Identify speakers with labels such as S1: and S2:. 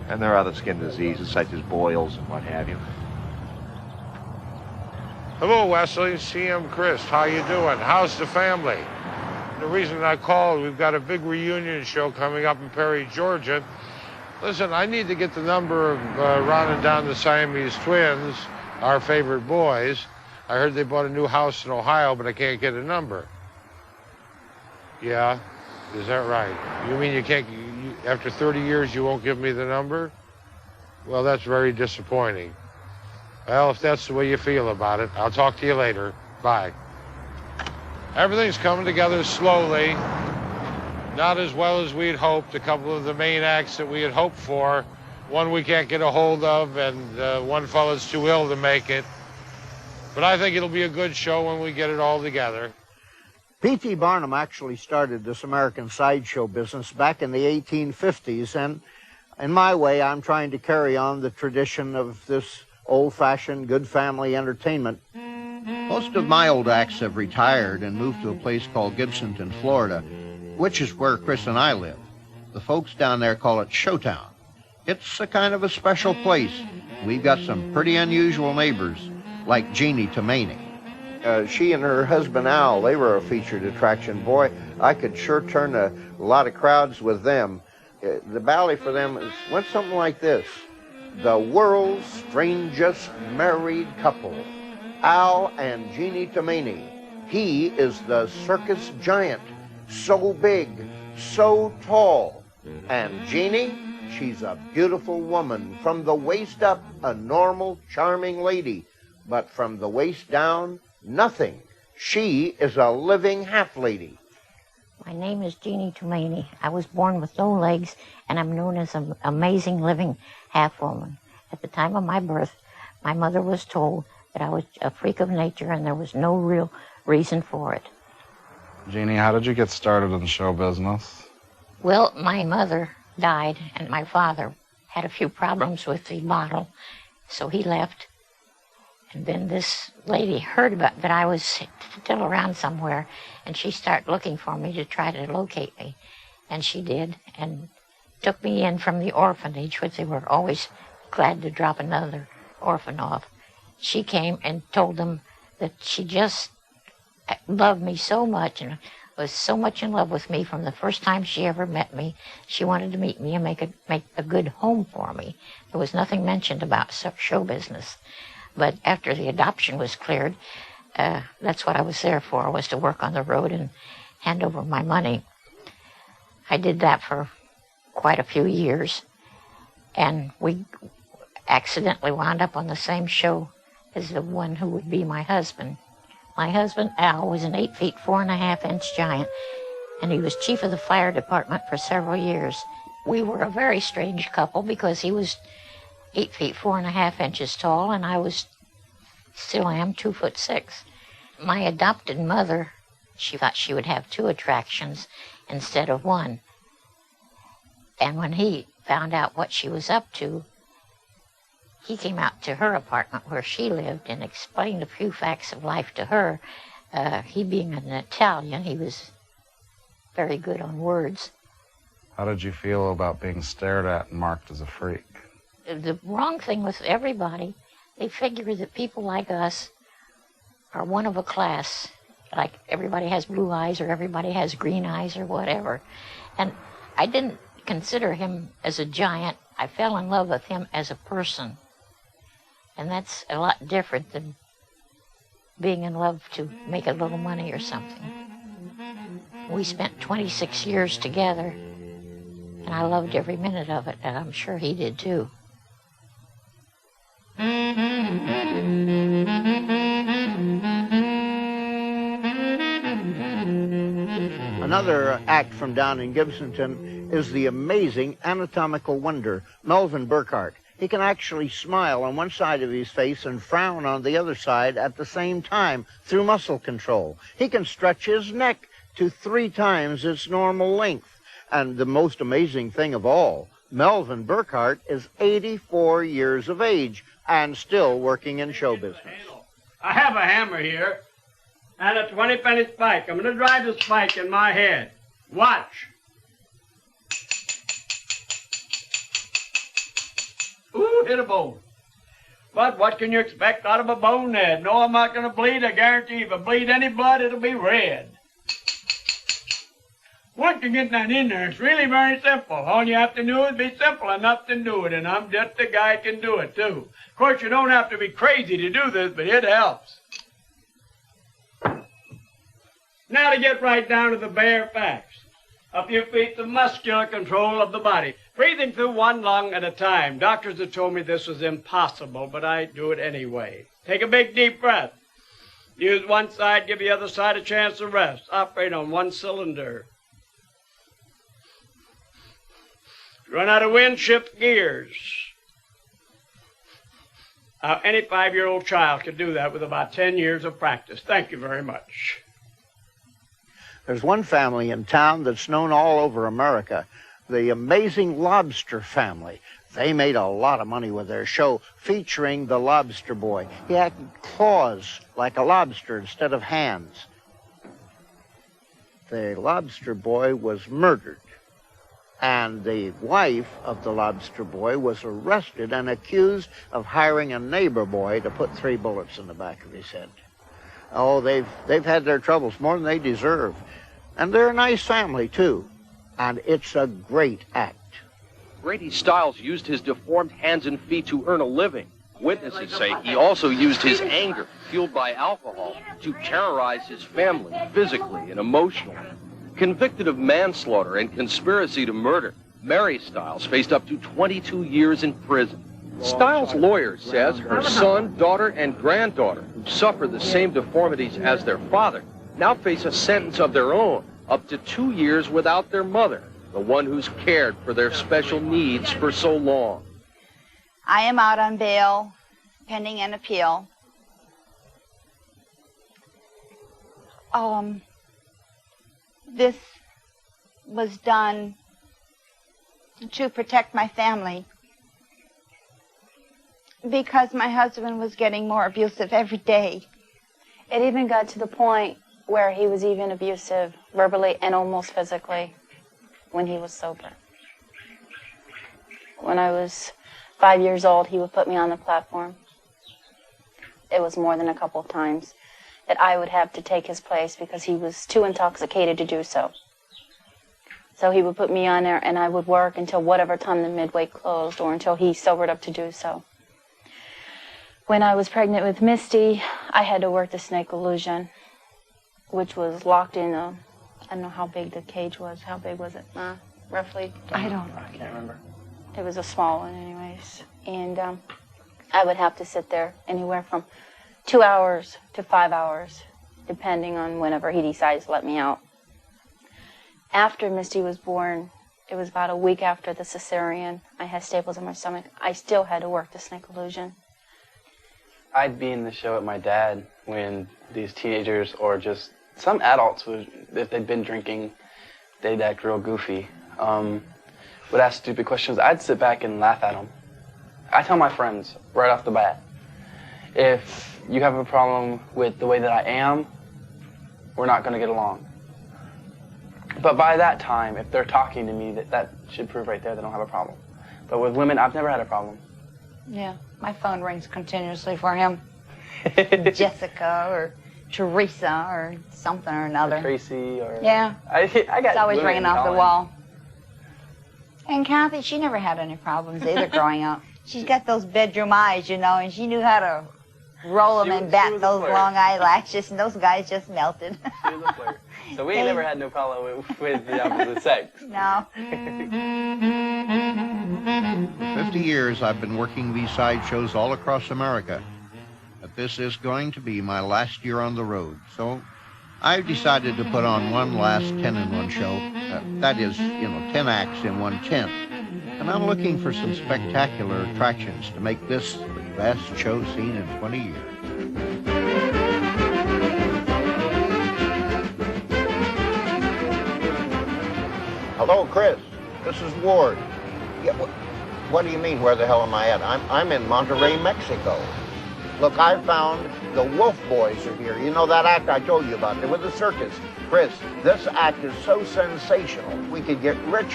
S1: And there are other skin diseases such as boils and what have you.
S2: Hello, Wesley. CM Chris. How you doing? How's the family? The reason I called, we've got a big reunion show coming up in Perry, Georgia. Listen, I need to get the number of Ron and Don the Siamese twins, our favorite boys. I heard they bought a new house in Ohio, but I can't get a number. Yeah, is that right? You mean you can't, after 30 years, you won't give me the number? Well, that's very disappointing. Well, if that's the way you feel about it, I'll talk to you later. Bye. Everything's coming together slowly. Not as well as we'd hoped. A couple of the main acts that we had hoped for, one we can't get a hold of, and one fella's too ill to make it. But I think it'll be a good show when we get it all together.
S3: P.T. Barnum actually started this American sideshow business back in the 1850s, and in my way, I'm trying to carry on the tradition of this old-fashioned, good family entertainment.
S4: Most of my old acts have retired and moved to a place called Gibsonton, Florida, which is where Chris and I live. The folks down there call it Showtown. It's a kind of a special place. We've got some pretty unusual neighbors, like Jeannie Tomaney.
S3: She and her husband Al, they were a featured attraction. Boy, I could sure turn a lot of crowds with them. The ballet for them went something like this. The world's strangest married couple, Al and Jeannie Tomaney. He is the circus giant, so big, so tall. And Jeannie, she's a beautiful woman. From the waist up, a normal, charming lady. But from the waist down, nothing. She is a living half-lady.
S5: My name is Jeannie Tomaney. I was born with no legs, and I'm known as an amazing living half-woman. At the time of my birth, my mother was told that I was a freak of nature, and there was no real reason for it.
S6: Jeannie, how did you get started in the show business?
S5: Well, my mother died, and my father had a few problems with the bottle, so he left. And then this lady heard about that I was still around somewhere, and she started looking for me to try to locate me. And she did, and took me in from the orphanage, which they were always glad to drop another orphan off. She came and told them that she just loved me so much and was so much in love with me from the first time she ever met me. She wanted to meet me and make a good home for me. There was nothing mentioned about show business. But after the adoption was cleared, that's what I was there for, was to work on the road and hand over my money. I did that for quite a few years, and we accidentally wound up on the same show as the one who would be my husband. My husband, Al, was an 8 feet 4.5-inch giant, and he was chief of the fire department for several years. We were a very strange couple because he was 8 feet 4.5 inches tall, and I still am 2'6". My adopted mother, she thought she would have 2 attractions instead of 1. And when he found out what she was up to, he came out to her apartment where she lived and explained a few facts of life to her. He being an Italian, he was very good on words.
S6: How did you feel about being stared at and marked as a freak?
S5: The wrong thing with everybody, they figure that people like us are one of a class, like everybody has blue eyes or everybody has green eyes or whatever. And I didn't consider him as a giant. I fell in love with him as a person. And that's a lot different than being in love to make a little money or something. We spent 26 years together, and I loved every minute of it, and I'm sure he did too.
S3: Another act from down in Gibsonton is the amazing anatomical wonder, Melvin Burkhart. He can actually smile on one side of his face and frown on the other side at the same time through muscle control. He can stretch his neck to 3 times its normal length. And the most amazing thing of all, Melvin Burkhart is 84 years of age and still working in show business.
S7: I have a hammer here and a 20-penny spike. I'm going to drive the spike in my head. Watch. hit a bone. But what can you expect out of a bonehead? No, I'm not going to bleed. I guarantee if I bleed any blood, it'll be red. Once you get that in there, it's really very simple. All you have to do is be simple enough to do it, and I'm just the guy who can do it, too. Of course, you don't have to be crazy to do this, but it helps. Now to get right down to the bare facts. A few feet of muscular control of the body. Breathing through one lung at a time. Doctors have told me this was impossible, but I do it anyway. Take a big, deep breath. Use one side, give the other side a chance to rest. Operate on one cylinder. Run out of wind, shift gears. Any 5-year-old child could do that with about 10 years of practice. Thank you very much.
S3: There's one family in town that's known all over America, the Amazing Lobster family. They made a lot of money with their show featuring the Lobster Boy. He had claws like a lobster instead of hands. The Lobster Boy was murdered, and the wife of the Lobster Boy was arrested and accused of hiring a neighbor boy to put 3 bullets in the back of his head. Oh, they've had their troubles more than they deserve. And they're a nice family, too. And it's a great act.
S8: Grady Stiles used his deformed hands and feet to earn a living. Witnesses say he also used his anger, fueled by alcohol, to terrorize his family physically and emotionally. Convicted of manslaughter and conspiracy to murder, Mary Stiles faced up to 22 years in prison. Stiles' lawyer says her son, daughter, and granddaughter, who suffer the same deformities as their father, now face a sentence of their own, up to 2 years without their mother, the one who's cared for their special needs for so long.
S9: I am out on bail, pending an appeal. This was done to protect my family because my husband was getting more abusive every day.
S10: It even got to the point where he was even abusive verbally and almost physically when he was sober. When I was 5 years old, he would put me on the platform. It was more than a couple of times that I would have to take his place because he was too intoxicated to do so. So he would put me on there and I would work until whatever time the midway closed or until he sobered up to do so. When I was pregnant with Misty, I had to work the snake illusion, which was locked in a, I don't know how big the cage was. How big was it, roughly? I can't remember. It was a small one anyways. And I would have to sit there anywhere from 2 hours to 5 hours, depending on whenever he decides to let me out. After Misty was born, it was about a week after the cesarean. I had staples in my stomach. I still had to work the snake illusion.
S11: I'd be in the show with my dad when these teenagers or just some adults would, if they'd been drinking, they'd act real goofy. Would ask stupid questions. I'd sit back and laugh at them. I tell my friends right off the bat, if you have a problem with the way that I am, we're not going to get along. But by that time, if they're talking to me, that should prove right there they don't have a problem. But with women, I've never had a problem.
S9: Yeah, my phone rings continuously for him. Jessica or Teresa or something or another.
S11: Or Tracy or...
S9: Yeah,
S11: I got
S9: it's always
S11: women
S9: ringing off the
S11: calling.
S9: wall. And Kathy, she never had any problems either growing up. She's got those bedroom eyes, you know, and she knew how to roll them and bat those long eyelashes, and those guys just melted.
S11: She was a flirt. So we ain't never had no problem with the opposite sex.
S9: No.
S4: 50 years I've been working these sideshows all across America. But this is going to be my last year on the road. So I've decided to put on one last 10-in-1 show. That is, 10 acts in one tent. And I'm looking for some spectacular attractions to make this the best show seen in 20 years.
S3: Hello, Chris. This is Ward. Yeah, what do you mean, where the hell am I at? I'm in Monterrey, Mexico. Look, I found the Wolf Boys are here. You know that act I told you about? They were the circus. Chris, this act is so sensational, we could get rich